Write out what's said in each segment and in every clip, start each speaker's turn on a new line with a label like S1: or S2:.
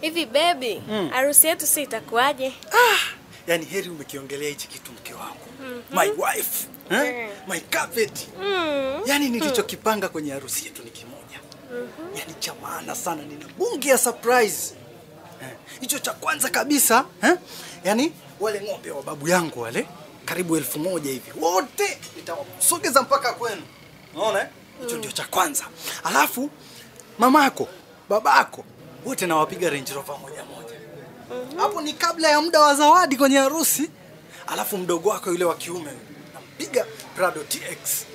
S1: Hivi baby, harusi yetu si itakuaje?
S2: Yani heri umekiongelea hichi kitu mke wangu. My wife, my carpet. Yani nilichokipanga kwenye harusi yetu ni kimoja. Yani cha maana sana, nina bunge ya surprise. Hicho cha kwanza kabisa, yani wale ng'ombe wa babu yangu wale karibu 1000 hivi. Wote nitawasogeza mpaka kwenu. Unaona? Hicho ndio cha kwanza. Alafu mamako, babako wote nawapiga Range Rover moja moja. Hapo ni kabla ya muda wa zawadi kwenye harusi. Alafu mdogo wako yule wa kiume nampiga Prado TX.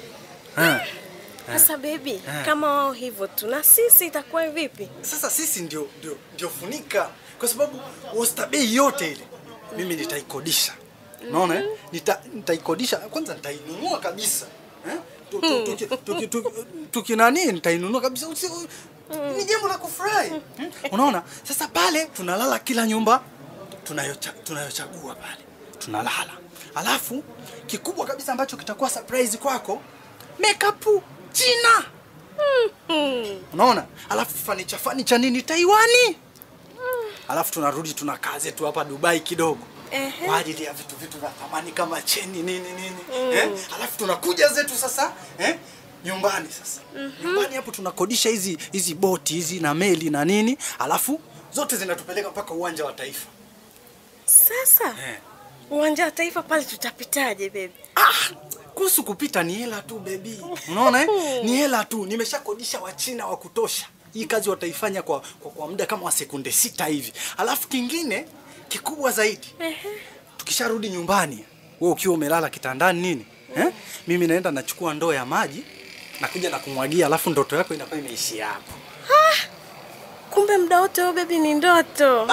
S1: Sasa baby, kama wao hivyo tu, na sisi itakuwa vipi?
S2: Sasa sisi ndio funika, kwa sababu Oysterbay yote ile mimi nitaikodisha. Unaona? Nitaikodisha, kwanza nitainunua kabisa. Tukinani nitainunua kabisa. Ni jambo la kufurahi. Unaona? Sasa pale tunalala kila nyumba tunayochagua pale. Tunalala. Alafu kikubwa kabisa ambacho kitakuwa surprise kwako, makeup China. Unaona? Alafu furniture nini Taiwani. Alafu tunarudi tunakaa zetu hapa Dubai kidogo. Kwa ajili ya vitu vya thamani kama cheni nini. Alafu tunakuja zetu sasa, nyumbani sasa. Nyumbani hapo tunakodisha hizi boti hizi na meli na nini, alafu zote zinatupeleka mpaka uwanja wa Taifa.
S1: Sasa uwanja wa Taifa pale tutapitaje baby?
S2: Kuhusu kupita ni hela tu baby. Unaona Ni hela tu. Nimeshakodisha Wachina wa kutosha. Hii kazi wataifanya kwa muda kama wa sekunde 6 hivi. Alafu kingine kikubwa zaidi. Tukisharudi nyumbani, wewe ukiwa umelala kitandani nini? Mimi naenda nachukua ndoo ya maji, nakuja na kumwagia, alafu ndoto yako inakuwa imeishia hapo.
S1: Kumbe muda wote baby ni ndoto.